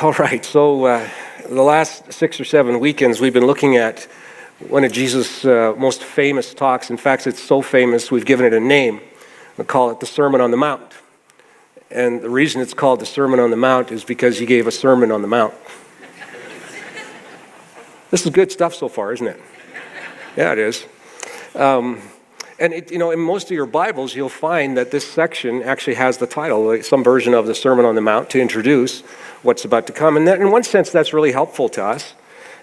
All right, so the last 6 or 7 weekends we've been looking at one of Jesus' most famous talks. In fact, it's so famous we've given it a name. We call it the Sermon on the Mount. And the reason it's called the Sermon on the Mount is because he gave a sermon on the Mount. This is good stuff so far, isn't it? Yeah, it is. And in most of your Bibles, you'll find that this section actually has the title, like some version of the Sermon on the Mount, to introduce what's about to come. And that, in one sense, that's really helpful to us.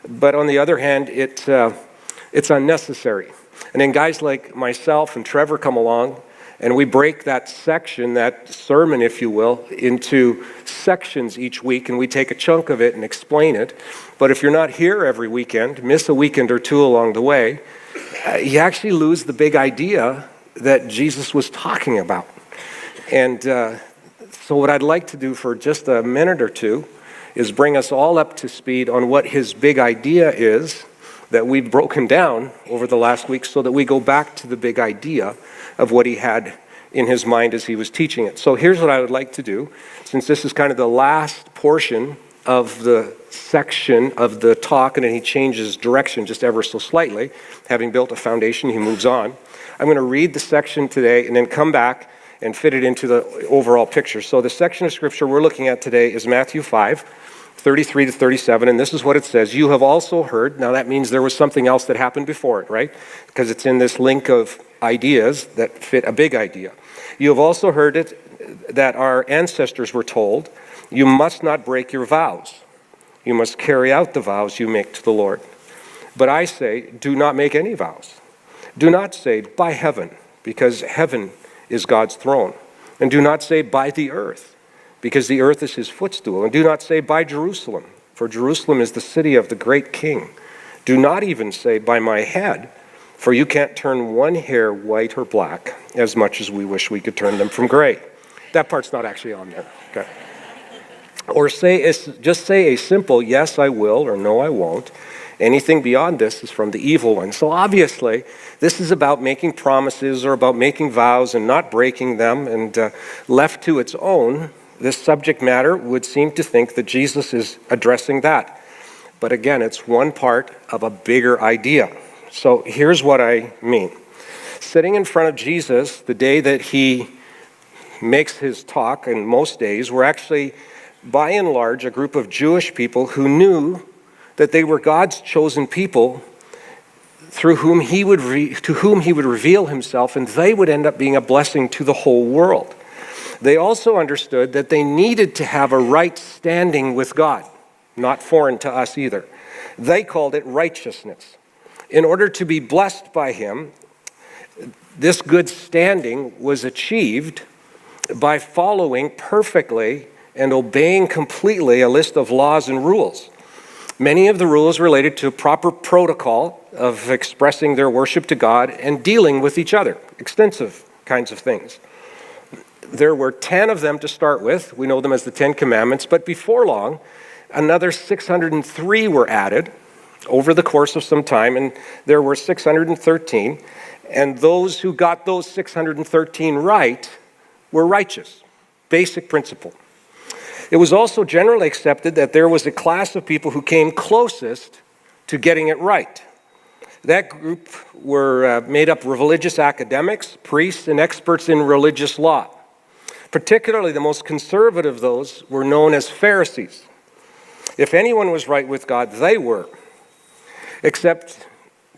But on the other hand, it's unnecessary. And then guys like myself and Trevor come along, and we break that section, that sermon, if you will, into sections each week, and we take a chunk of it and explain it. But if you're not here every weekend, miss a weekend or two along the way, you actually lose the big idea that Jesus was talking about. And so what I'd like to do for just a minute or two is bring us all up to speed on what his big idea is that we've broken down over the last week, so that we go back to the big idea of what he had in his mind as he was teaching it. So here's what I would like to do, since this is kind of the last portion of the section of the talk, and then he changes direction just ever so slightly. Having built a foundation, he moves on. I'm going to read the section today and then come back and fit it into the overall picture. So the section of scripture we're looking at today is Matthew 5, 33 to 37, and this is what it says. You have also heard, now that means there was something else that happened before it, right? Because it's in this link of ideas that fit a big idea. You have also heard it that our ancestors were told, you must not break your vows. You must carry out the vows you make to the Lord. But I say, do not make any vows. Do not say, by heaven, because heaven is God's throne. And do not say, by the earth, because the earth is his footstool. And do not say, by Jerusalem, for Jerusalem is the city of the great king. Do not even say, by my head, for you can't turn one hair white or black, as much as we wish we could turn them from gray. That part's not actually on there. Okay. Or just say a simple yes, I will, or no, I won't. Anything beyond this is from the evil one. So obviously, this is about making promises or about making vows and not breaking them. And left to its own, this subject matter would seem to think that Jesus is addressing that. But again, it's one part of a bigger idea. So here's what I mean. Sitting in front of Jesus the day that he makes his talk, and most days, were actually, by and large, a group of Jewish people who knew that they were God's chosen people to whom he would reveal himself, and they would end up being a blessing to the whole world. They also understood that they needed to have a right standing with God, not foreign to us either. They called it righteousness. In order to be blessed by him, this good standing was achieved by following perfectly and obeying completely a list of laws and rules. Many of the rules related to proper protocol of expressing their worship to God and dealing with each other, extensive kinds of things. There were 10 of them to start with. We know them as the 10 Commandments, but before long, another 603 were added over the course of some time, and there were 613, and those who got those 613 right were righteous. Basic principle. It was also generally accepted that there was a class of people who came closest to getting it right. That group were made up of religious academics, priests, and experts in religious law. Particularly the most conservative of those were known as Pharisees. If anyone was right with God, they were. Except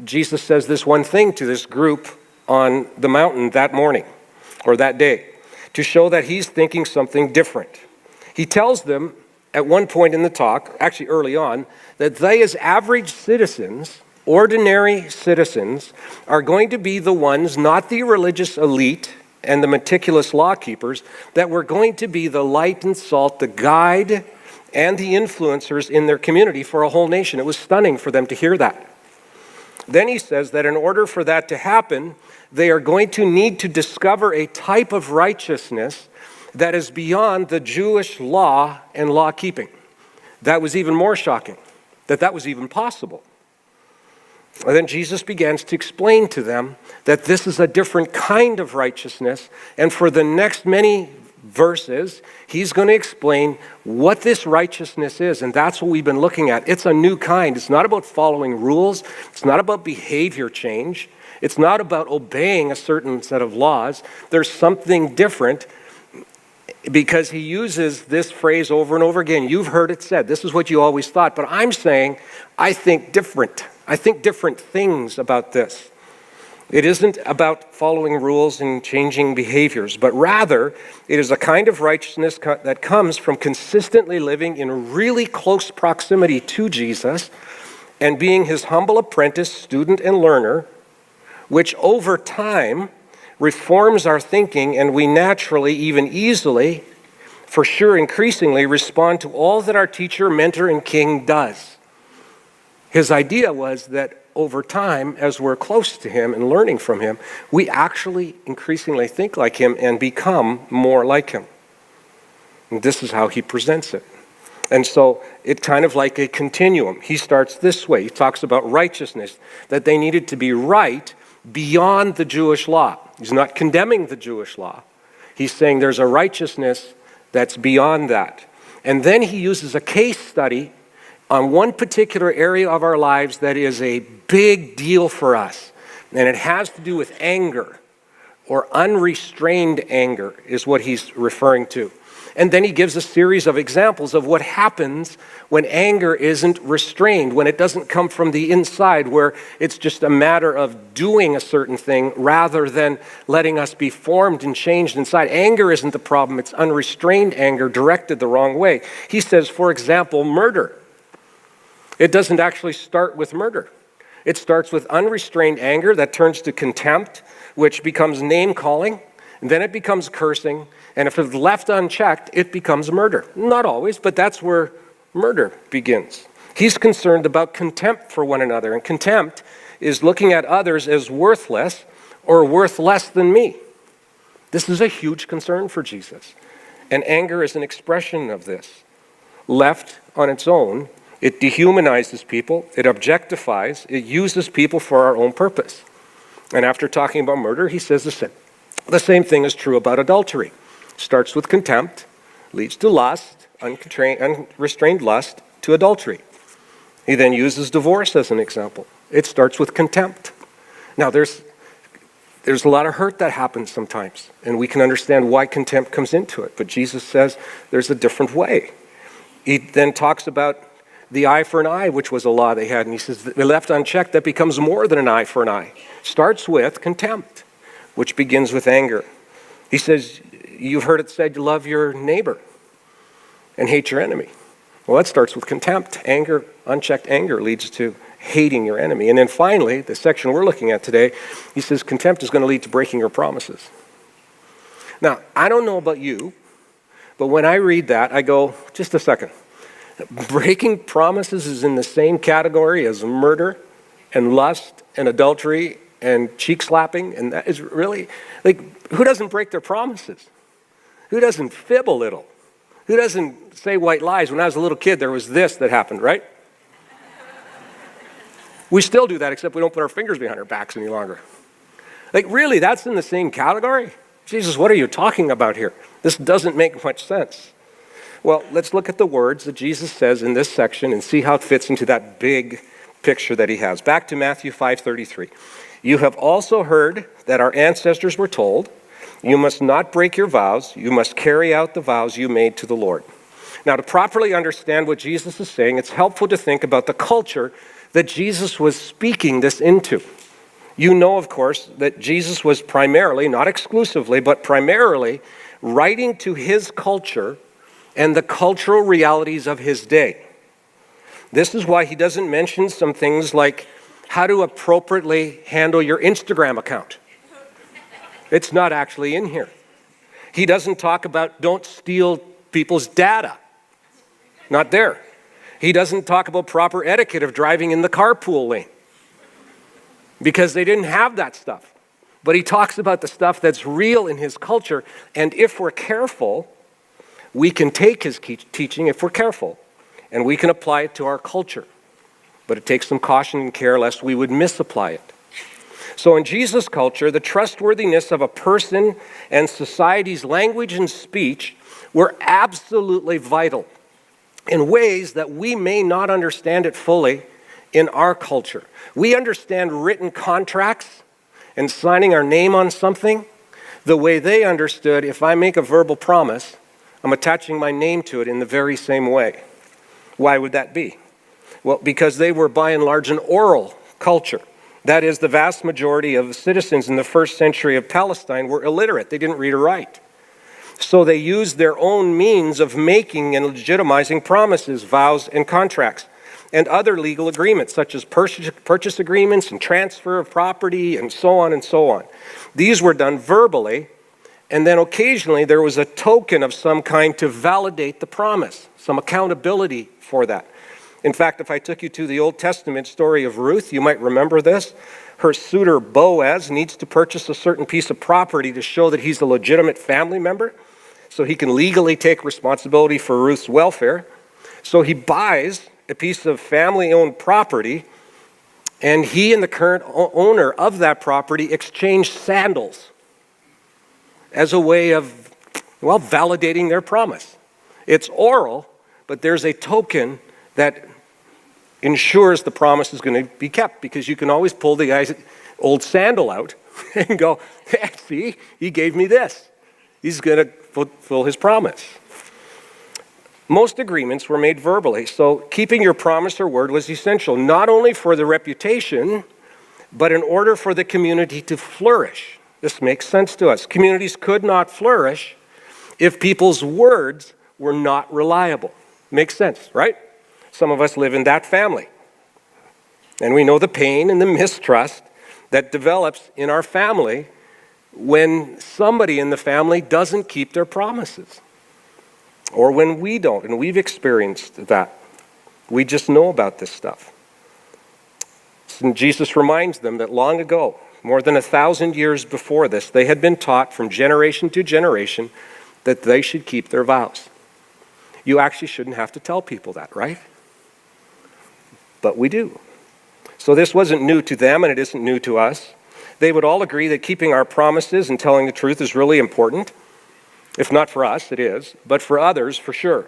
Jesus says this one thing to this group on the mountain that morning, or that day, to show that he's thinking something different. He tells them at one point in the talk, actually early on, that they as average citizens, ordinary citizens, are going to be the ones, not the religious elite and the meticulous law keepers, that were going to be the light and salt, the guide and the influencers in their community for a whole nation. It was stunning for them to hear that. Then he says that in order for that to happen, they are going to need to discover a type of righteousness that is beyond the Jewish law and law keeping. That was even more shocking, that was even possible. And then Jesus begins to explain to them that this is a different kind of righteousness, and for the next many verses, he's going to explain what this righteousness is, and that's what we've been looking at. It's a new kind. It's not about following rules. It's not about behavior change. It's not about obeying a certain set of laws. There's something different, because he uses this phrase over and over again. You've heard it said. This is what you always thought. But I'm saying, I think different. I think different things about this. It isn't about following rules and changing behaviors, but rather it is a kind of righteousness that comes from consistently living in really close proximity to Jesus and being his humble apprentice, student, and learner, which over time reforms our thinking, and we naturally, even easily, for sure increasingly, respond to all that our teacher, mentor, and king does. His idea was that over time, as we're close to him and learning from him, we actually increasingly think like him and become more like him. And this is how he presents it. And so it's kind of like a continuum. He starts this way. He talks about righteousness, that they needed to be right beyond the Jewish law. He's not condemning the Jewish law. He's saying there's a righteousness that's beyond that. And then he uses a case study on one particular area of our lives that is a big deal for us. And it has to do with anger, or unrestrained anger is what he's referring to. And then he gives a series of examples of what happens when anger isn't restrained, when it doesn't come from the inside, where it's just a matter of doing a certain thing rather than letting us be formed and changed inside. Anger isn't the problem, it's unrestrained anger directed the wrong way. He says, for example, murder. It doesn't actually start with murder. It starts with unrestrained anger that turns to contempt, which becomes name-calling, and then it becomes cursing, and if it's left unchecked, it becomes murder. Not always, but that's where murder begins. He's concerned about contempt for one another, and contempt is looking at others as worthless or worth less than me. This is a huge concern for Jesus, and anger is an expression of this. Left on its own, it dehumanizes people, it objectifies, it uses people for our own purpose. And after talking about murder, he says the same thing is true about adultery. Starts with contempt, leads to lust, unrestrained lust, to adultery. He then uses divorce as an example. It starts with contempt. Now, there's a lot of hurt that happens sometimes, and we can understand why contempt comes into it. But Jesus says there's a different way. He then talks about the eye for an eye, which was a law they had. And he says, they left unchecked, that becomes more than an eye for an eye. Starts with contempt, which begins with anger. He says, you've heard it said, love your neighbor and hate your enemy. Well, that starts with contempt. Anger, unchecked anger leads to hating your enemy. And then finally, the section we're looking at today, he says contempt is going to lead to breaking your promises. Now, I don't know about you, but when I read that, I go, just a second. Breaking promises is in the same category as murder and lust and adultery and cheek slapping, and that is really, like, who doesn't break their promises? Who doesn't fib a little? Who doesn't say white lies? When I was a little kid, there was this that happened, right? We still do that, except we don't put our fingers behind our backs any longer. Like, really, that's in the same category? Jesus, what are you talking about here? This doesn't make much sense. Well, let's look at the words that Jesus says in this section and see how it fits into that big picture that he has. Back to Matthew 5:33. You have also heard that our ancestors were told, you must not break your vows, you must carry out the vows you made to the Lord. Now, to properly understand what Jesus is saying, it's helpful to think about the culture that Jesus was speaking this into. You know, of course, that Jesus was primarily, not exclusively, but primarily writing to his culture and the cultural realities of his day. This is why he doesn't mention some things like how to appropriately handle your Instagram account. It's not actually in here. He doesn't talk about don't steal people's data. Not there. He doesn't talk about proper etiquette of driving in the carpool lane, because they didn't have that stuff. But he talks about the stuff that's real in his culture, and if we're careful, we can take his teaching, if we're careful, and we can apply it to our culture. But it takes some caution and care lest we would misapply it. So in Jesus' culture, the trustworthiness of a person and society's language and speech were absolutely vital in ways that we may not understand it fully in our culture. We understand written contracts and signing our name on something the way they understood if I make a verbal promise, I'm attaching my name to it in the very same way. Why would that be? Well, because they were by and large an oral culture. That is, the vast majority of the citizens in the first century of Palestine were illiterate. They didn't read or write. So they used their own means of making and legitimizing promises, vows, and contracts, and other legal agreements, such as purchase agreements and transfer of property, and so on and so on. These were done verbally, and then occasionally there was a token of some kind to validate the promise, some accountability for that. In fact, if I took you to the Old Testament story of Ruth, you might remember this. Her suitor Boaz needs to purchase a certain piece of property to show that he's a legitimate family member, so he can legally take responsibility for Ruth's welfare. So he buys a piece of family-owned property, and he and the current owner of that property exchange sandals as a way of, well, validating their promise. It's oral, but there's a token that ensures the promise is going to be kept, because you can always pull the guy's old sandal out and go, hey, see, he gave me this. He's going to fulfill his promise. Most agreements were made verbally, so keeping your promise or word was essential, not only for the reputation, but in order for the community to flourish. This makes sense to us. Communities could not flourish if people's words were not reliable. Makes sense, right? Some of us live in that family. And we know the pain and the mistrust that develops in our family when somebody in the family doesn't keep their promises. Or when we don't, and we've experienced that. We just know about this stuff. And Jesus reminds them that long ago, more than 1,000 years before this, they had been taught from generation to generation that they should keep their vows. You actually shouldn't have to tell people that, right? But we do. So this wasn't new to them, and it isn't new to us. They would all agree that keeping our promises and telling the truth is really important. If not for us, it is, but for others, for sure.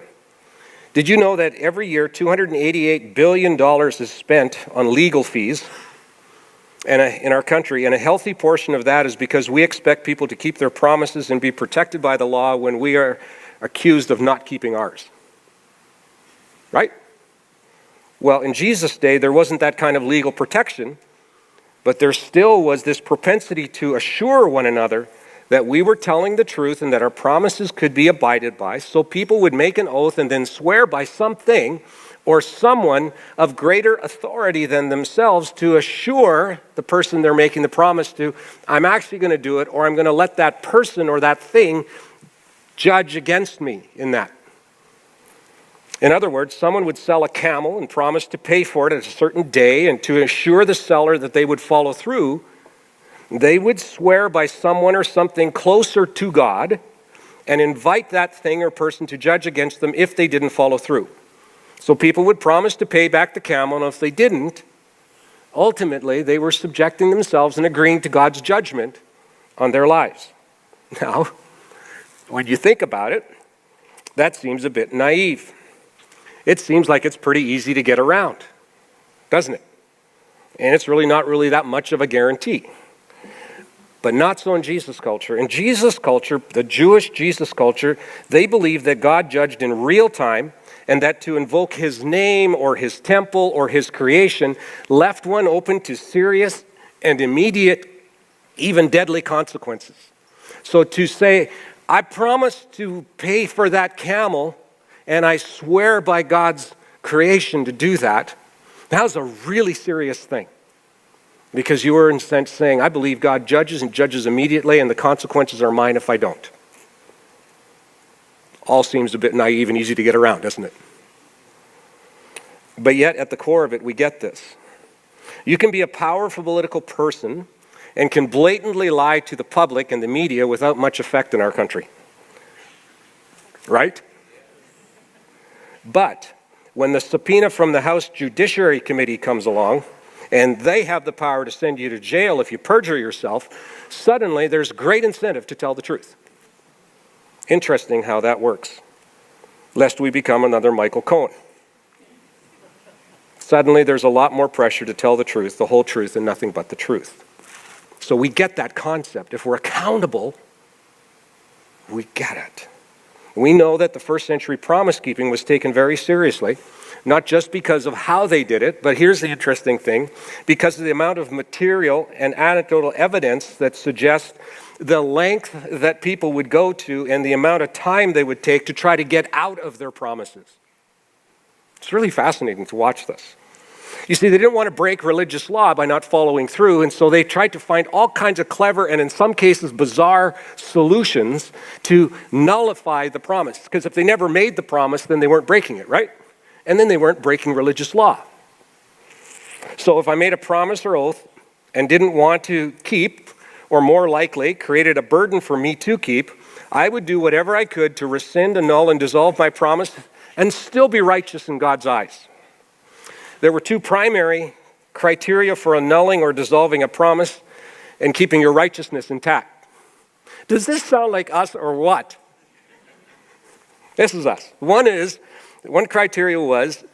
Did you know that every year $288 billion is spent on legal fees in our country, and a healthy portion of that is because we expect people to keep their promises and be protected by the law when we are accused of not keeping ours? Right? Well, in Jesus' day, there wasn't that kind of legal protection, but there still was this propensity to assure one another that we were telling the truth and that our promises could be abided by, so people would make an oath and then swear by something or someone of greater authority than themselves to assure the person they're making the promise to, I'm actually going to do it, or I'm going to let that person or that thing judge against me in that. In other words, someone would sell a camel and promise to pay for it at a certain day, and to assure the seller that they would follow through, they would swear by someone or something closer to God and invite that thing or person to judge against them if they didn't follow through. So people would promise to pay back the camel, and if they didn't, ultimately they were subjecting themselves and agreeing to God's judgment on their lives. Now, when you think about it, that seems a bit naive. It seems like it's pretty easy to get around, doesn't it? And it's really not that much of a guarantee. But not so in Jesus' culture. In Jesus' culture, the Jewish Jesus culture, they believed that God judged in real time, and that to invoke his name or his temple or his creation left one open to serious and immediate, even deadly consequences. So to say, I promise to pay for that camel, and I swear by God's creation to do that, that was a really serious thing. Because you were in a sense saying, I believe God judges and judges immediately, and the consequences are mine if I don't. All seems a bit naive and easy to get around, doesn't it? But yet, at the core of it, we get this. You can be a powerful political person and can blatantly lie to the public and the media without much effect in our country. Right? But when the subpoena from the House Judiciary Committee comes along, and they have the power to send you to jail if you perjure yourself, suddenly there's great incentive to tell the truth. Interesting how that works. Lest we become another Michael Cohen. Suddenly there's a lot more pressure to tell the truth, the whole truth, and nothing but the truth. So we get that concept. If we're accountable, we get it. We know that the first century promise keeping was taken very seriously, not just because of how they did it, but here's the interesting thing, because of the amount of material and anecdotal evidence that suggests the length that people would go to and the amount of time they would take to try to get out of their promises. It's really fascinating to watch this. You see, they didn't want to break religious law by not following through, and so they tried to find all kinds of clever and in some cases bizarre solutions to nullify the promise. Because if they never made the promise, then they weren't breaking it, right? And then they weren't breaking religious law. So if I made a promise or oath and didn't want to keep, or more likely, created a burden for me to keep, I would do whatever I could to rescind, annul, and dissolve my promise and still be righteous in God's eyes. There were two primary criteria for annulling or dissolving a promise and keeping your righteousness intact. Does this sound like us or what? This is us. One criteria was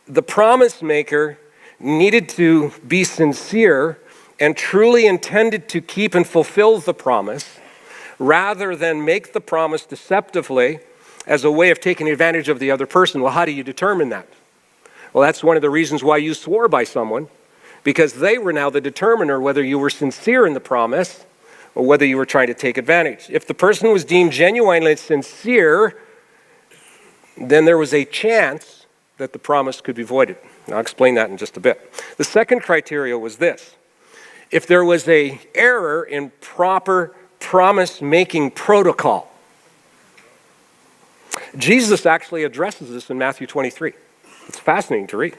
the promise maker needed to be sincere and truly intended to keep and fulfill the promise rather than make the promise deceptively as a way of taking advantage of the other person. Well, how do you determine that? Well, that's one of the reasons why you swore by someone, because they were now the determiner whether you were sincere in the promise or whether you were trying to take advantage. If the person was deemed genuinely sincere, then there was a chance that the promise could be voided. I'll explain that in just a bit. The second criteria was this. If there was an error in proper promise-making protocol. Jesus actually addresses this in Matthew 23. It's fascinating to read.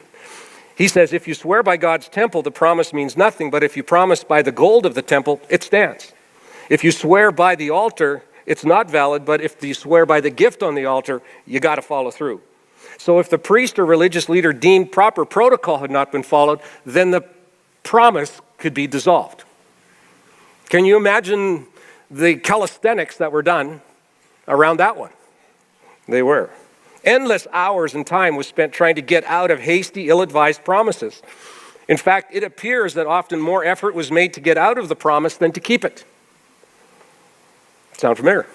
He says, if you swear by God's temple, the promise means nothing, but if you promise by the gold of the temple, it stands. If you swear by the altar, it's not valid, but if you swear by the gift on the altar, you got to follow through. So if the priest or religious leader deemed proper protocol had not been followed, then the promise could be dissolved. Can you imagine the calisthenics that were done around that one? They were. Endless hours and time was spent trying to get out of hasty, ill-advised promises. In fact, it appears that often more effort was made to get out of the promise than to keep it. Sound familiar?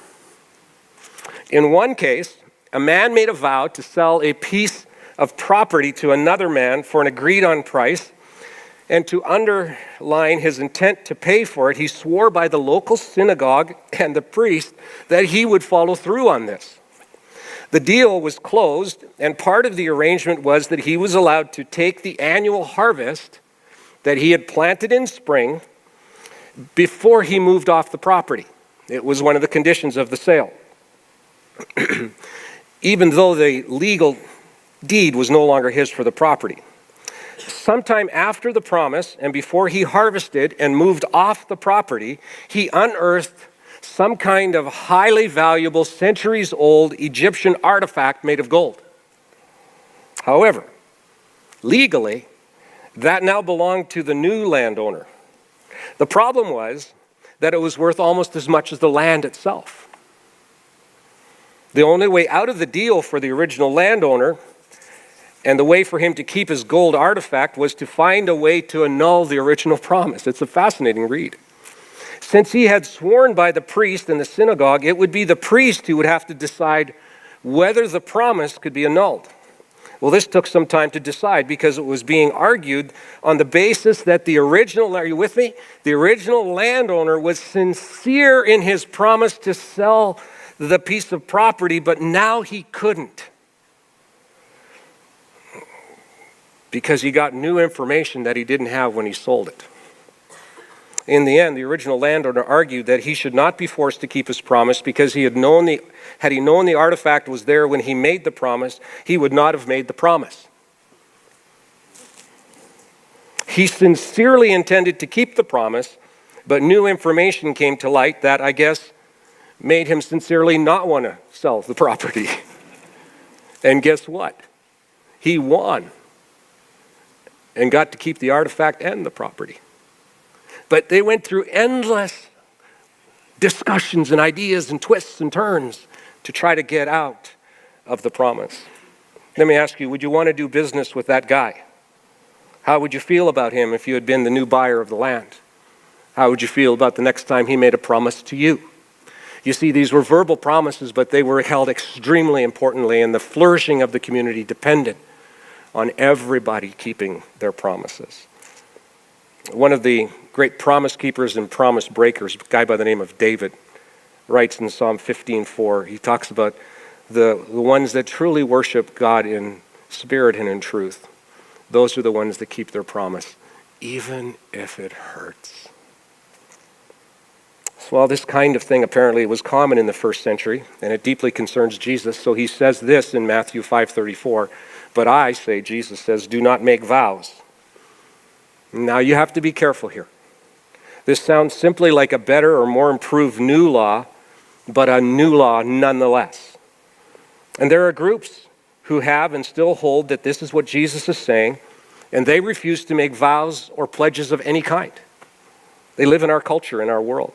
In one case, a man made a vow to sell a piece of property to another man for an agreed-on price, and to underline his intent to pay for it, he swore by the local synagogue and the priest that he would follow through on this. The deal was closed, and part of the arrangement was that he was allowed to take the annual harvest that he had planted in spring before he moved off the property. It was one of the conditions of the sale. Even though the legal deed was no longer his for the property. Sometime after the promise and before he harvested and moved off the property, he unearthed some kind of highly valuable, centuries-old Egyptian artifact made of gold. However, legally, that now belonged to the new landowner. The problem was that it was worth almost as much as the land itself. The only way out of the deal for the original landowner and the way for him to keep his gold artifact was to find a way to annul the original promise. It's a fascinating read. Since he had sworn by the priest in the synagogue, it would be the priest who would have to decide whether the promise could be annulled. Well, this took some time to decide because it was being argued on the basis that the original, are you with me? The original landowner was sincere in his promise to sell the piece of property, but now he couldn't. Because he got new information that he didn't have when he sold it. In the end, the original landowner argued that he should not be forced to keep his promise because had he known the artifact was there when he made the promise, he would not have made the promise. He sincerely intended to keep the promise, but new information came to light that, I guess, made him sincerely not want to sell the property. And guess what? He won. and got to keep the artifact and the property. But they went through endless discussions and ideas and twists and turns to try to get out of the promise. Let me ask you, would you want to do business with that guy? How would you feel about him if you had been the new buyer of the land? How would you feel about the next time he made a promise to you? You see, these were verbal promises, but they were held extremely importantly, and the flourishing of the community depended on everybody keeping their promises. One of the great promise keepers and promise breakers, a guy by the name of David, writes in Psalm 15:4, he talks about the ones that truly worship God in spirit and in truth. Those are the ones that keep their promise, even if it hurts. Well, this kind of thing apparently was common in the first century, and it deeply concerns Jesus. So he says this in Matthew 5:34, but I say, Jesus says, do not make vows. Now you have to be careful here. This sounds simply like a better or more improved new law, but a new law nonetheless. And there are groups who have and still hold that this is what Jesus is saying, and they refuse to make vows or pledges of any kind. They live in our culture, in our world.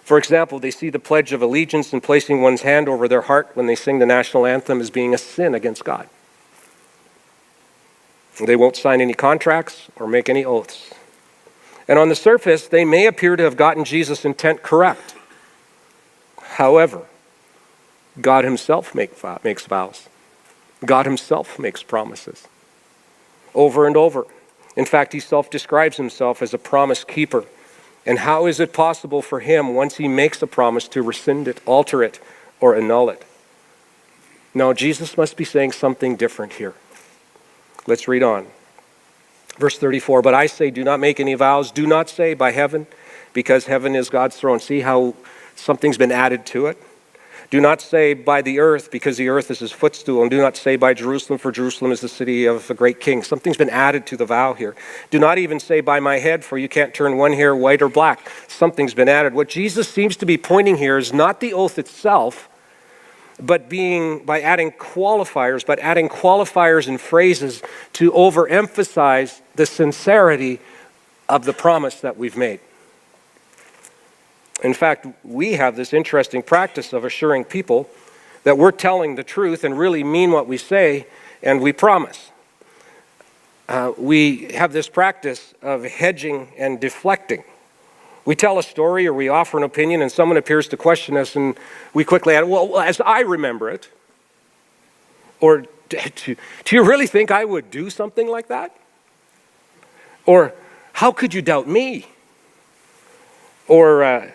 For example, they see the Pledge of Allegiance and placing one's hand over their heart when they sing the national anthem as being a sin against God. They won't sign any contracts or make any oaths. And on the surface, they may appear to have gotten Jesus' intent correct. However, God himself makes vows. God himself makes promises over and over. In fact, he self-describes himself as a promise keeper. And how is it possible for him, once he makes a promise, to rescind it, alter it, or annul it? No, Jesus must be saying something different here. Let's read on. Verse 34, but I say, do not make any vows. Do not say by heaven, because heaven is God's throne. See how something's been added to it? Do not say by the earth, because the earth is his footstool. And do not say by Jerusalem, for Jerusalem is the city of a great king. Something's been added to the vow here. Do not even say by my head, for you can't turn one hair white or black. Something's been added. What Jesus seems to be pointing here is not the oath itself, but by adding qualifiers and phrases to overemphasize the sincerity of the promise that we've made. In fact, we have this interesting practice of assuring people that we're telling the truth and really mean what we say, and we promise. We have this practice of hedging and deflecting. We tell a story or we offer an opinion and someone appears to question us and we quickly add, well, as I remember it. Or do you really think I would do something like that? Or how could you doubt me? Or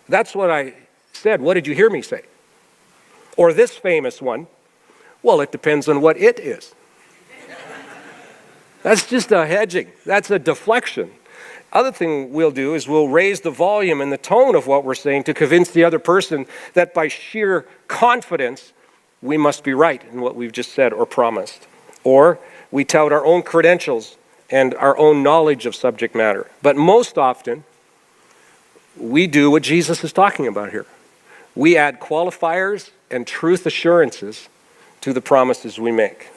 that's what I said. What did you hear me say? Or this famous one, well, it depends on what it is. That's just a hedging. That's a deflection. Other thing we'll do is we'll raise the volume and the tone of what we're saying to convince the other person that by sheer confidence, we must be right in what we've just said or promised. Or we tout our own credentials and our own knowledge of subject matter. But most often, we do what Jesus is talking about here. We add qualifiers and truth assurances to the promises we make.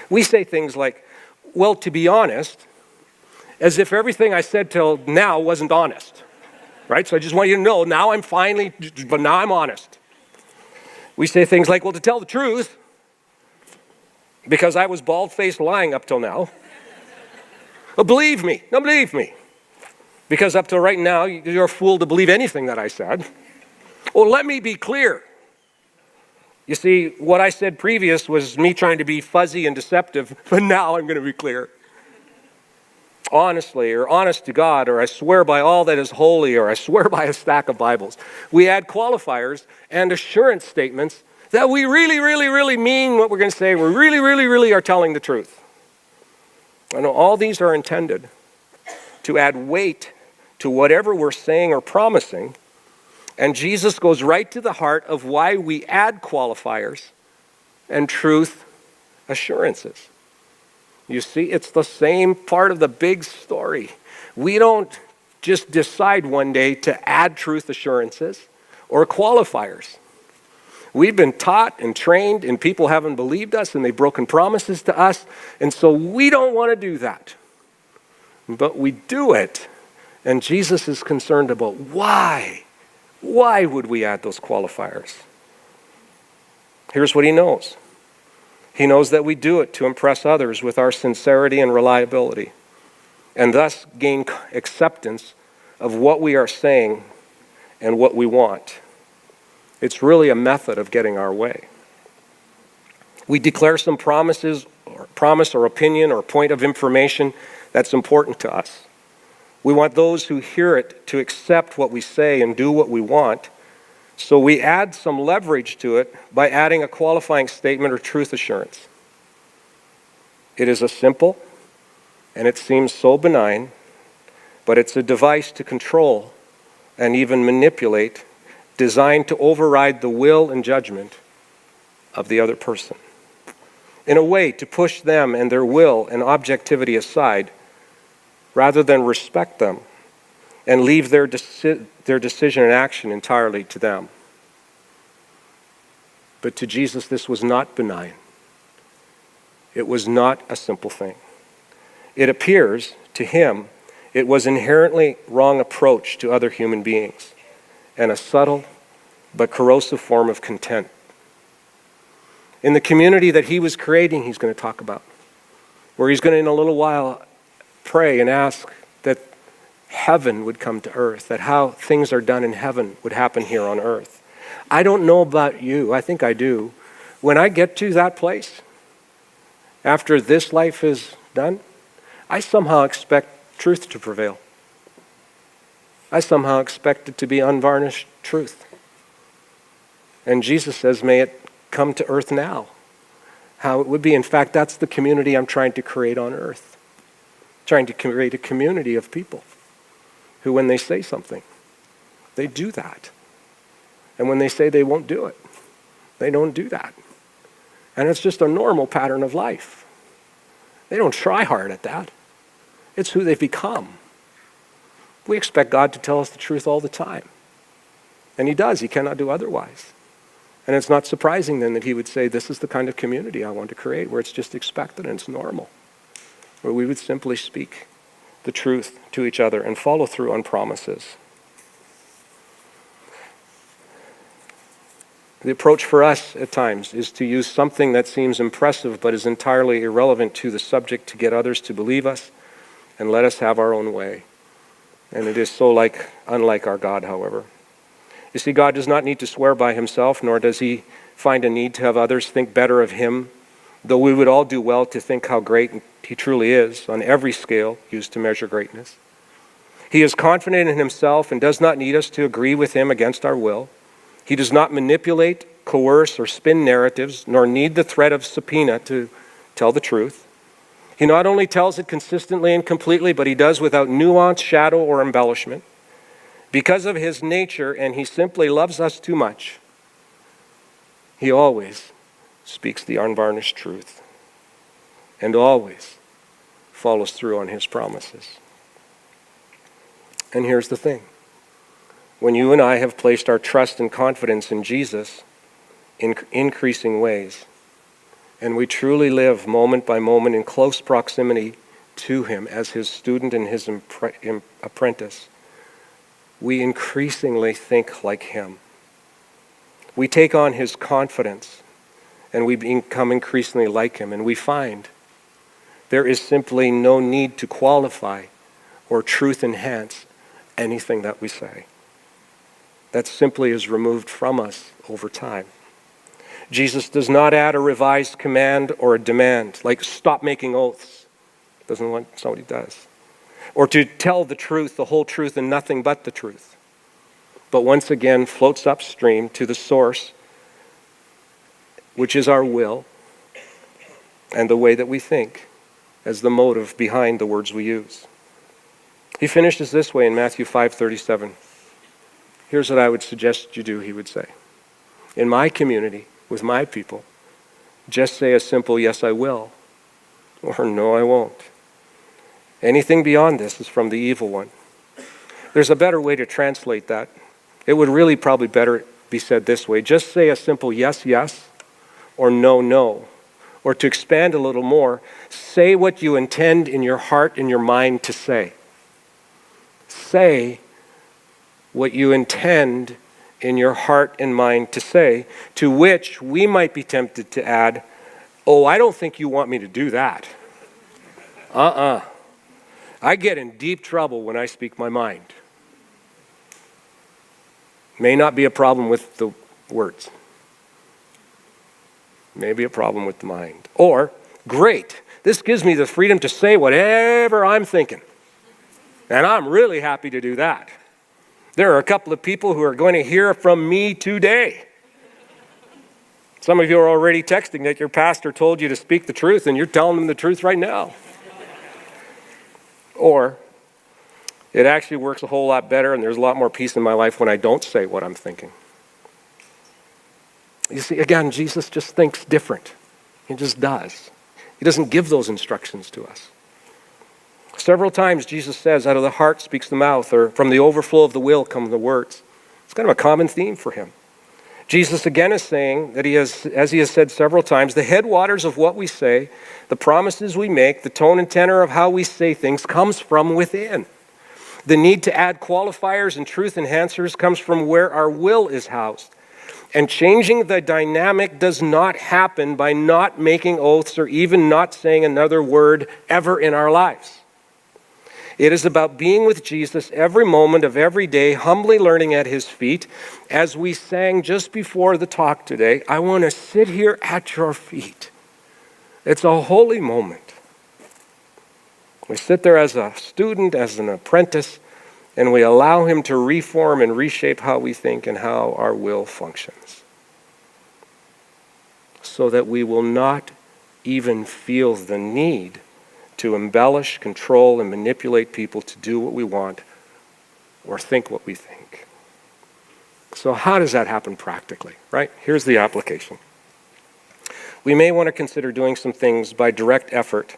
We say things like, well, to be honest, as if everything I said till now wasn't honest, right? So I just want you to know, now I'm honest. We say things like, well, to tell the truth, because I was bald-faced lying up till now. Well, believe me, because up till right now, you're a fool to believe anything that I said. Well, let me be clear. You see, what I said previous was me trying to be fuzzy and deceptive, but now I'm going to be clear. Honestly, or honest to God, or I swear by all that is holy, or I swear by a stack of Bibles. We add qualifiers and assurance statements that we really mean what we're going to say. We really are telling the truth. I know all these are intended to add weight to whatever we're saying or promising, and Jesus goes right to the heart of why we add qualifiers and truth assurances. You see, it's the same part of the big story. We don't just decide one day to add truth assurances or qualifiers. We've been taught and trained, and people haven't believed us, and they've broken promises to us, and so we don't want to do that. but we do it. And Jesus is concerned about why. Why would we add those qualifiers? Here's what he knows. He knows that we do it to impress others with our sincerity and reliability, and thus gain acceptance of what we are saying and what we want. It's really a method of getting our way. We declare some promise or opinion or point of information that's important to us. We want those who hear it to accept what we say and do what we want, so we add some leverage to it by adding a qualifying statement or truth assurance. It is a simple, and it seems so benign, but it's a device to control and even manipulate, designed to override the will and judgment of the other person. In a way, to push them and their will and objectivity aside, rather than respect them and leave their decision and action entirely to them. But to Jesus, this was not benign. It was not a simple thing. It appears, to him, it was inherently wrong approach to other human beings and a subtle but corrosive form of contempt. In the community that he was creating, he's going to talk about, where he's going to, in a little while, pray and ask that heaven would come to earth, that how things are done in heaven would happen here on earth. I don't know about you, I think I do. When I get to that place, after this life is done, I somehow expect truth to prevail. I somehow expect it to be unvarnished truth. And Jesus says, may it come to earth now. How it would be. In fact, that's the community I'm trying to create on earth. Trying to create a community of people who, when they say something, they do that. And when they say they won't do it, they don't do that. And it's just a normal pattern of life. They don't try hard at that. It's who they've become. We expect God to tell us the truth all the time. And he does. He cannot do otherwise. And it's not surprising then that he would say, this is the kind of community I want to create, where it's just expected and it's normal, where we would simply speak the truth to each other and follow through on promises. The approach for us at times is to use something that seems impressive but is entirely irrelevant to the subject to get others to believe us and let us have our own way. And it is so unlike our God, however. You see, God does not need to swear by himself, nor does he find a need to have others think better of him, though we would all do well to think how great he truly is on every scale used to measure greatness. He is confident in himself and does not need us to agree with him against our will. He does not manipulate, coerce, or spin narratives, nor need the threat of subpoena to tell the truth. He not only tells it consistently and completely, but he does without nuance, shadow, or embellishment. Because of his nature, and he simply loves us too much, he always speaks the unvarnished truth and always follows through on his promises. And here's the thing. When you and I have placed our trust and confidence in Jesus in increasing ways, and we truly live moment by moment in close proximity to him as his student and his apprentice, we increasingly think like him. We take on his confidence and we become increasingly like him, and we find there is simply no need to qualify or truth enhance anything that we say. That simply is removed from us over time. Jesus does not add a revised command or a demand, like stop making oaths. That's not what he does. Or to tell the truth, the whole truth, and nothing but the truth. But once again floats upstream to the source, which is our will and the way that we think, as the motive behind the words we use. He finishes this way in Matthew 5:37. Here's what I would suggest you do, he would say. In my community, with my people, just say a simple yes, I will, or no, I won't. Anything beyond this is from the evil one. There's a better way to translate that. It would really probably better be said this way. Just say a simple yes, yes, or no, no, or to expand a little more, say what you intend in your heart and your mind to say. Say what you intend in your heart and mind to say, to which we might be tempted to add, oh, I don't think you want me to do that. I get in deep trouble when I speak my mind. May not be a problem with the words. Maybe a problem with the mind. Or, great, this gives me the freedom to say whatever I'm thinking. And I'm really happy to do that. There are a couple of people who are going to hear from me today. Some of you are already texting that your pastor told you to speak the truth, and you're telling them the truth right now. Or, it actually works a whole lot better, and there's a lot more peace in my life when I don't say what I'm thinking. You see, again, Jesus just thinks different. He just does. He doesn't give those instructions to us. Several times Jesus says, out of the heart speaks the mouth, or from the overflow of the will come the words. It's kind of a common theme for him. Jesus again is saying that he has, as he has said several times, the headwaters of what we say, the promises we make, the tone and tenor of how we say things comes from within. The need to add qualifiers and truth enhancers comes from where our will is housed. And changing the dynamic does not happen by not making oaths or even not saying another word ever in our lives. It is about being with Jesus every moment of every day, humbly learning at his feet. As we sang just before the talk today, I want to sit here at your feet. It's a holy moment. We sit there as a student, as an apprentice, and we allow him to reform and reshape how we think and how our will functions, so that we will not even feel the need to embellish, control, and manipulate people to do what we want or think what we think. So how does that happen practically, right? Here's the application. We may want to consider doing some things by direct effort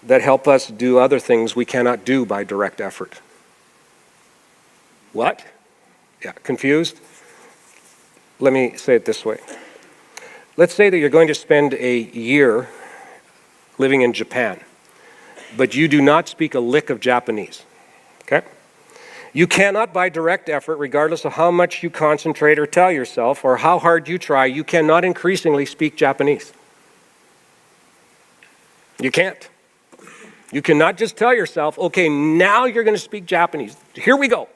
that help us do other things we cannot do by direct effort. What? Yeah, confused? Let me say it this way. Let's say that you're going to spend a year living in Japan, but you do not speak a lick of Japanese, okay? You cannot, by direct effort, regardless of how much you concentrate or tell yourself or how hard you try, you cannot increasingly speak Japanese. You can't. You cannot just tell yourself, okay, now you're going to speak Japanese. Here we go.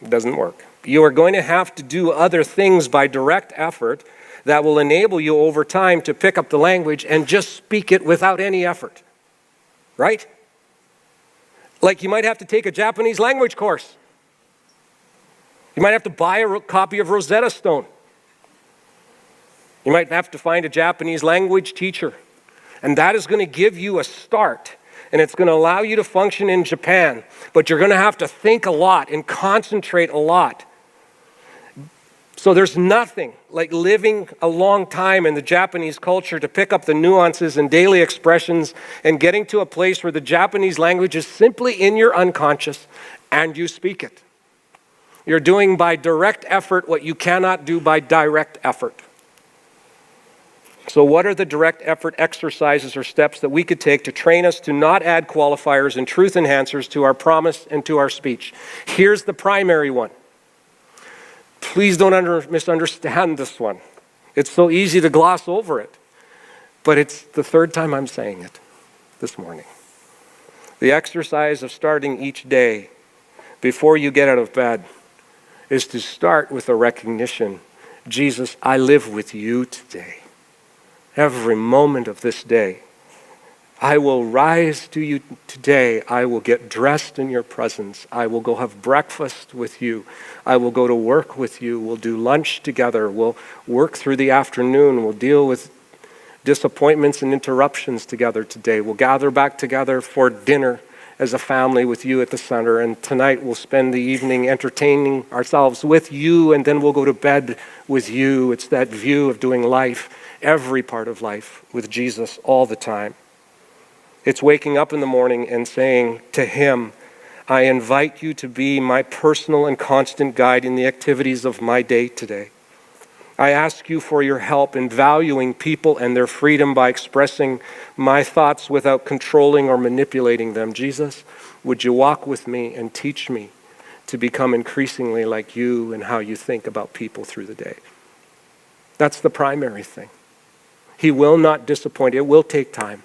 It doesn't work. You are going to have to do other things by direct effort that will enable you over time to pick up the language and just speak it without any effort. Right? Like you might have to take a Japanese language course. You might have to buy a copy of Rosetta Stone. You might have to find a Japanese language teacher. And that is going to give you a start. And it's going to allow you to function in Japan. But you're going to have to think a lot and concentrate a lot. So there's nothing like living a long time in the Japanese culture to pick up the nuances and daily expressions and getting to a place where the Japanese language is simply in your unconscious and you speak it. You're doing by direct effort what you cannot do by direct effort. So what are the direct effort exercises or steps that we could take to train us to not add qualifiers and truth enhancers to our promise and to our speech? Here's the primary one. Please don't misunderstand this one. It's so easy to gloss over it. But it's the third time I'm saying it this morning. The exercise of starting each day before you get out of bed is to start with a recognition, Jesus, I live with you today. Every moment of this day. I will rise to you today. I will get dressed in your presence. I will go have breakfast with you. I will go to work with you. We'll do lunch together. We'll work through the afternoon. We'll deal with disappointments and interruptions together today. We'll gather back together for dinner as a family with you at the center. And tonight we'll spend the evening entertaining ourselves with you, and then we'll go to bed with you. It's that view of doing life, every part of life, with Jesus all the time. It's waking up in the morning and saying to him, I invite you to be my personal and constant guide in the activities of my day today. I ask you for your help in valuing people and their freedom by expressing my thoughts without controlling or manipulating them. Jesus, would you walk with me and teach me to become increasingly like you and how you think about people through the day? That's the primary thing. He will not disappoint. It will take time.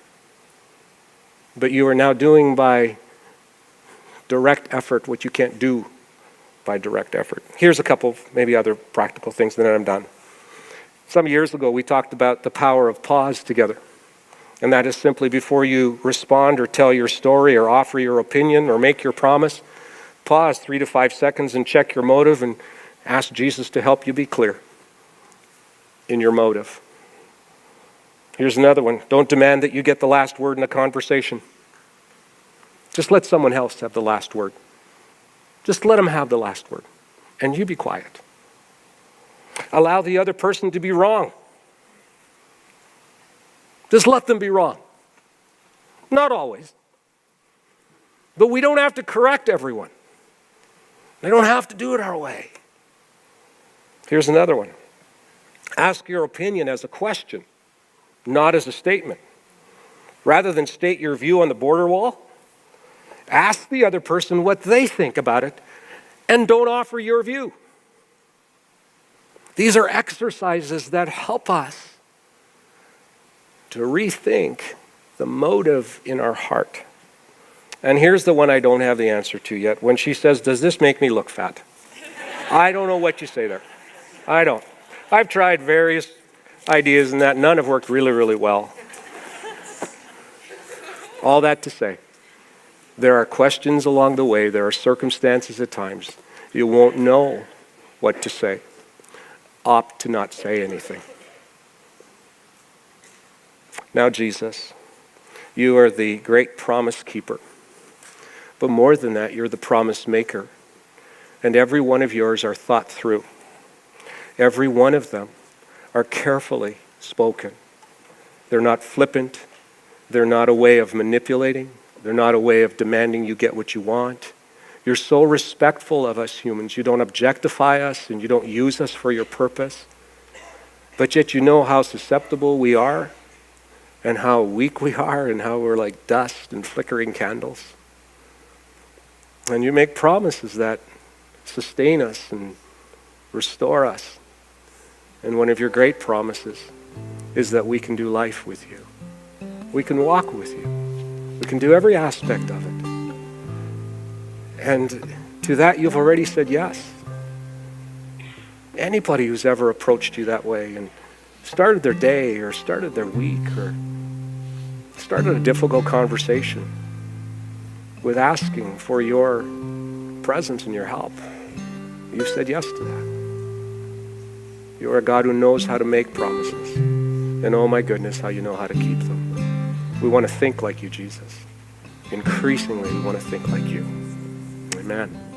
But you are now doing by direct effort what you can't do by direct effort. Here's a couple, maybe other practical things, and then I'm done. Some years ago, we talked about the power of pause together. And that is simply before you respond or tell your story or offer your opinion or make your promise, pause 3 to 5 seconds and check your motive and ask Jesus to help you be clear in your motive. Here's another one. Don't demand that you get the last word in a conversation. Just let someone else have the last word. Just let them have the last word, and you be quiet. Allow the other person to be wrong. Just let them be wrong. Not always. But we don't have to correct everyone. They don't have to do it our way. Here's another one. Ask your opinion as a question, not as a statement. Rather than state your view on the border wall, ask the other person what they think about it, and don't offer your view. These are exercises that help us to rethink the motive in our heart. And here's the one I don't have the answer to yet. When she says, does this make me look fat? I don't know what you say there. I don't. I've tried various ideas and that none have worked really, really well. All that to say, there are questions along the way. There are circumstances at times. You won't know what to say. Opt to not say anything. Now, Jesus, you are the great promise keeper. But more than that, you're the promise maker. And every one of yours are thought through. Every one of them are carefully spoken. They're not flippant. They're not a way of manipulating. They're not a way of demanding you get what you want. You're so respectful of us humans. You don't objectify us and you don't use us for your purpose. But yet you know how susceptible we are and how weak we are and how we're like dust and flickering candles. And you make promises that sustain us and restore us. And one of your great promises is that we can do life with you. We can walk with you. We can do every aspect of it. And to that, you've already said yes. Anybody who's ever approached you that way and started their day or started their week or started a difficult conversation with asking for your presence and your help, you've said yes to that. You are a God who knows how to make promises. And oh my goodness, how you know how to keep them. We want to think like you, Jesus. Increasingly, we want to think like you. Amen.